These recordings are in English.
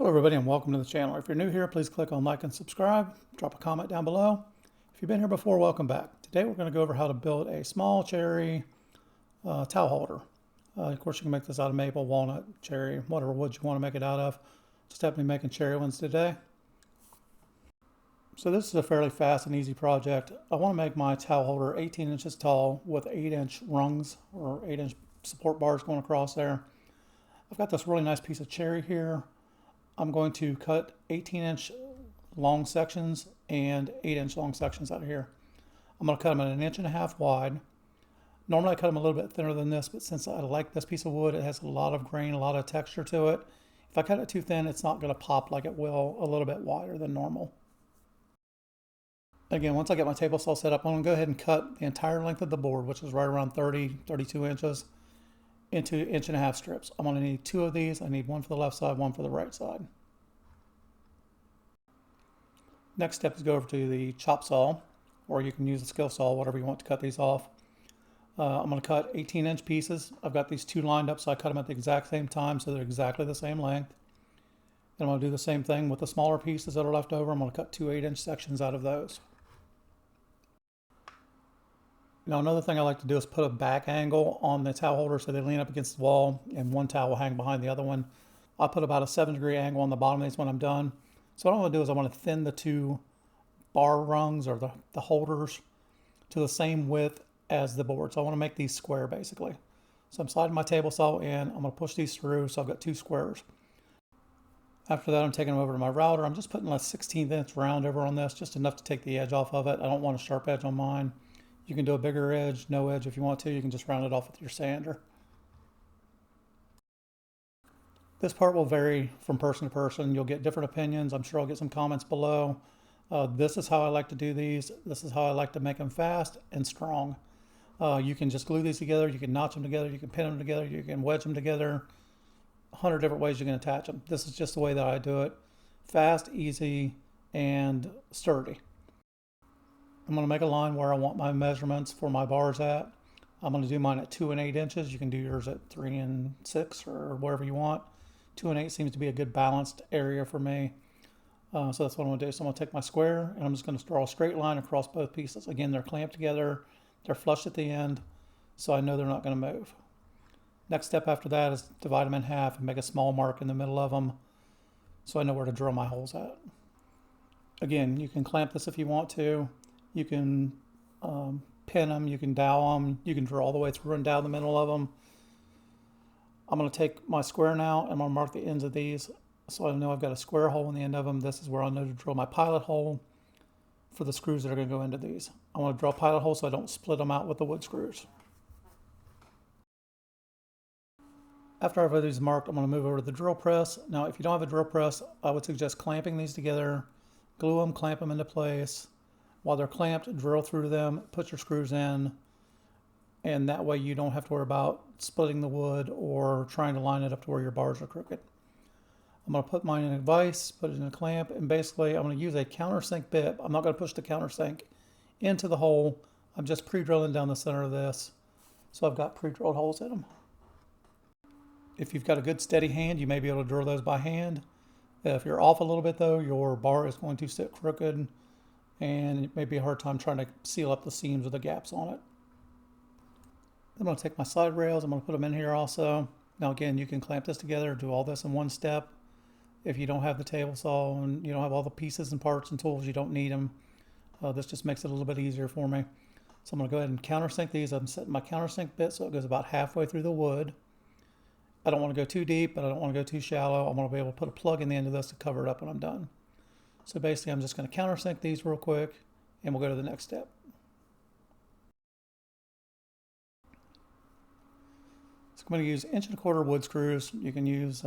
Hello everybody and welcome to the channel. If you're new here, please click on like and subscribe. Drop a comment down below. If you've been here before, welcome back. Today we're going to go over how to build a small cherry towel holder. Of course you can make this out of maple, walnut, cherry, whatever wood you want to make it out of. Just happen to be making cherry ones today. So this is a fairly fast and easy project. I want to make my towel holder 18 inches tall with 8-inch rungs or 8-inch support bars going across there. I've got this really nice piece of cherry here. I'm going to cut 18-inch long sections and 8-inch long sections out of here. I'm going to cut them at 1.5 inches wide. Normally I cut them a little bit thinner than this, but since I like this piece of wood, it has a lot of grain, a lot of texture to it. If I cut it too thin, it's not going to pop like it will a little bit wider than normal. Again, once I get my table saw set up, I'm going to go ahead and cut the entire length of the board, which is right around 32 inches, into 1.5 inch strips. I'm going to need 2 of these. I need one for the left side, one for the right side. Next step is go over to the chop saw, or you can use the skill saw, whatever you want to cut these off. I'm going to cut 18-inch pieces. I've got these 2 lined up, so I cut them at the exact same time, so they're exactly the same length. And I'm going to do the same thing with the smaller pieces that are left over. I'm going to cut 2 8-inch sections out of those. Now another thing I like to do is put a back angle on the towel holder so they lean up against the wall and one towel will hang behind the other one. I'll put about a 7-degree angle on the bottom of these when I'm done. So what I want to do is I want to thin the 2 bar rungs or the holders to the same width as the board. So I want to make these square basically. So I'm sliding my table saw in. I'm going to push these through so I've got 2 squares. After that I'm taking them over to my router. I'm just putting a 1/16 inch round over on this, just enough to take the edge off of it. I don't want a sharp edge on mine. You can do a bigger edge, no edge if you want to. You can just round it off with your sander. This part will vary from person to person. You'll get different opinions. I'm sure I'll get some comments below. This is how I like to do these. This is how I like to make them fast and strong. You can just glue these together. You can notch them together. You can pin them together. You can wedge them together. 100 different ways you can attach them. This is just the way that I do it. Fast, easy, and sturdy. I'm going to make a line where I want my measurements for my bars at. I'm going to do mine at 2 and 8 inches. You can do yours at 3 and 6 or wherever you want. 2 and 8 seems to be a good balanced area for me. So that's what I'm going to do. So I'm going to take my square and I'm just going to draw a straight line across both pieces. Again, they're clamped together. They're flush at the end, so I know they're not going to move. Next step after that is divide them in half and make a small mark in the middle of them so I know where to drill my holes at. Again, you can clamp this if you want to. You can pin them, you can dowel them, you can drill all the way through and down the middle of them. I'm going to take my square now and I'm going to mark the ends of these so I know I've got a square hole in the end of them. This is where I know to drill my pilot hole for the screws that are going to go into these. I want to drill a pilot hole so I don't split them out with the wood screws. After I've got these marked, I'm going to move over to the drill press. Now, if you don't have a drill press, I would suggest clamping these together, glue them, clamp them into place. While they're clamped, drill through them, put your screws in, and that way you don't have to worry about splitting the wood or trying to line it up to where your bars are crooked. I'm going to put mine in a vise, put it in a clamp, and basically I'm going to use a countersink bit. I'm not going to push the countersink into the hole. I'm just pre-drilling down the center of this, so I've got pre-drilled holes in them. If you've got a good steady hand, you may be able to drill those by hand. If you're off a little bit though, your bar is going to sit crooked and it may be a hard time trying to seal up the seams or the gaps on it. I'm going to take my side rails, I'm going to put them in here also. Now again, you can clamp this together, do all this in one step. If you don't have the table saw and you don't have all the pieces and parts and tools, you don't need them. This just makes it a little bit easier for me. So I'm going to go ahead and countersink these. I'm setting my countersink bit so it goes about halfway through the wood. I don't want to go too deep, but I don't want to go too shallow. I'm going to be able to put a plug in the end of this to cover it up when I'm done. So basically, I'm just going to countersink these real quick, and we'll go to the next step. So I'm going to use 1.25 inch wood screws. You can use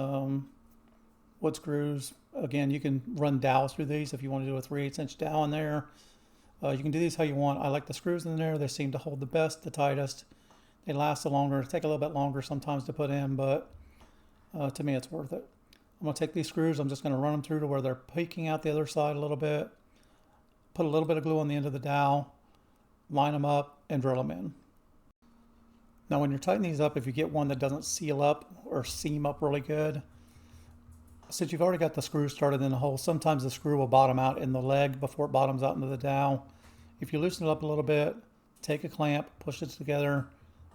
wood screws. Again, you can run dowels through these if you want to do a 3/8 inch dowel in there. You can do these how you want. I like the screws in there. They seem to hold the best, the tightest. They last the longer. They take a little bit longer sometimes to put in, but to me it's worth it. I'm going to take these screws, I'm just going to run them through to where they're peeking out the other side a little bit, put a little bit of glue on the end of the dowel, line them up, and drill them in. Now when you're tightening these up, if you get one that doesn't seal up or seam up really good, Since you've already got the screw started in the hole, sometimes the screw will bottom out in the leg before it bottoms out into the dowel. If you loosen it up a little bit, take a clamp, push it together,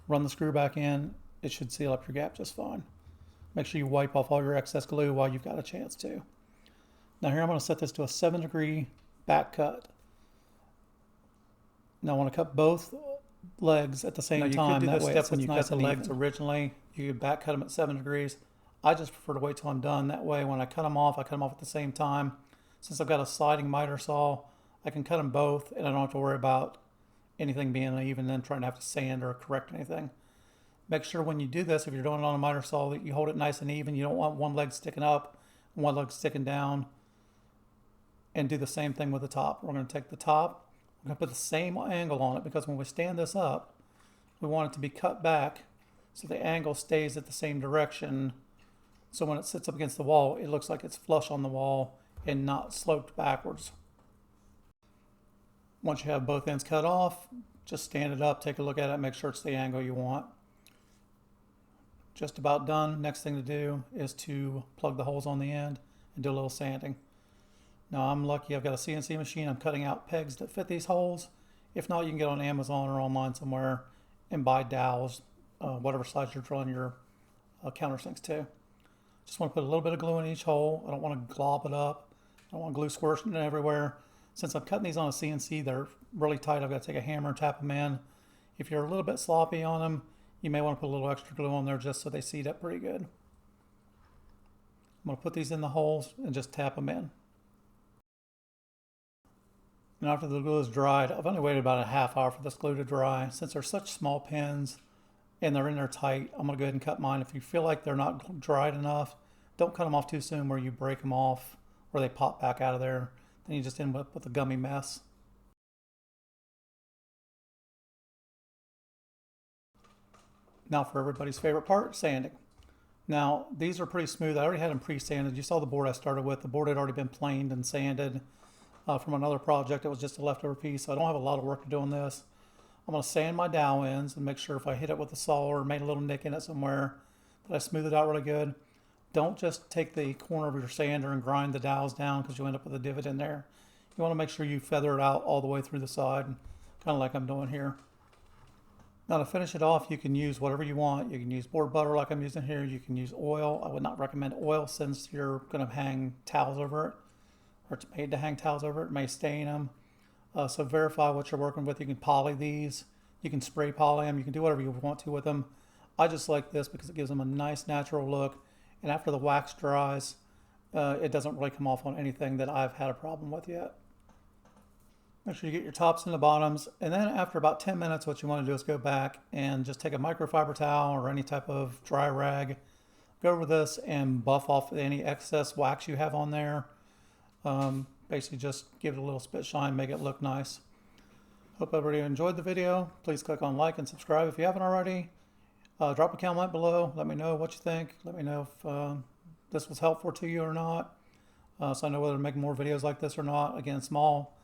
run the screw back in, it should seal up your gap just fine. Make sure you wipe off all your excess glue while you've got a chance to. Now here I'm going to set this to a 7-degree back cut. Now I want to cut both legs at the same time. That way, when you cut the legs originally, you could back cut them at 7 degrees. I just prefer to wait till I'm done. That way, when I cut them off, I cut them off at the same time. Since I've got a sliding miter saw, I can cut them both, and I don't have to worry about anything being uneven and trying to have to sand or correct anything. Make sure when you do this, if you're doing it on a miter saw, that you hold it nice and even. You don't want one leg sticking up, one leg sticking down. And do the same thing with the top. We're going to take the top, we're going to put the same angle on it, because when we stand this up, we want it to be cut back so the angle stays at the same direction. So when it sits up against the wall, it looks like it's flush on the wall and not sloped backwards. Once you have both ends cut off, just stand it up, take a look at it, make sure it's the angle you want. Just about done. Next thing to do is to plug the holes on the end and do a little sanding. Now I'm lucky, I've got a CNC machine. I'm cutting out pegs that fit these holes. If not, you can get on Amazon or online somewhere and buy dowels, whatever size you're drilling your countersinks to. Just want to put a little bit of glue in each hole. I don't want to glob it up. I don't want glue squirting everywhere. Since I'm cutting these on a CNC, they're really tight. I've got to take a hammer and tap them in. If you're a little bit sloppy on them, you may want to put a little extra glue on there just so they seat up pretty good. I'm going to put these in the holes and just tap them in. And after the glue is dried, I've only waited about a half hour for this glue to dry. Since they're such small pins and they're in there tight, I'm going to go ahead and cut mine. If you feel like they're not dried enough, don't cut them off too soon where you break them off or they pop back out of there. Then you just end up with a gummy mess. Now for everybody's favorite part, sanding. Now these are pretty smooth. I already had them pre-sanded. You saw the board I started with. The board had already been planed and sanded from another project. It was just a leftover piece, so I don't have a lot of work to do on this. I'm going to sand my dowel ends and make sure if I hit it with a saw or made a little nick in it somewhere that I smooth it out really good. Don't just take the corner of your sander and grind the dowels down, because you'll end up with a divot in there. You want to make sure you feather it out all the way through the side, kind of like I'm doing here. Now to finish it off, you can use whatever you want. You can use board butter like I'm using here. You can use oil. I would not recommend oil since you're going to hang towels over it, or it's made to hang towels over it. It may stain them. So verify what you're working with. You can poly these. You can spray poly them. You can do whatever you want to with them. I just like this because it gives them a nice natural look. And after the wax dries, it doesn't really come off on anything that I've had a problem with yet. Make sure you get your tops and the bottoms. And then after about 10 minutes, what you want to do is go back and just take a microfiber towel or any type of dry rag. Go over this and buff off any excess wax you have on there. Basically just give it a little spit shine, make it look nice. Hope everybody enjoyed the video. Please click on like and subscribe if you haven't already. Drop a comment below. Let me know what you think. Let me know if this was helpful to you or not. So I know whether to make more videos like this or not. Again, small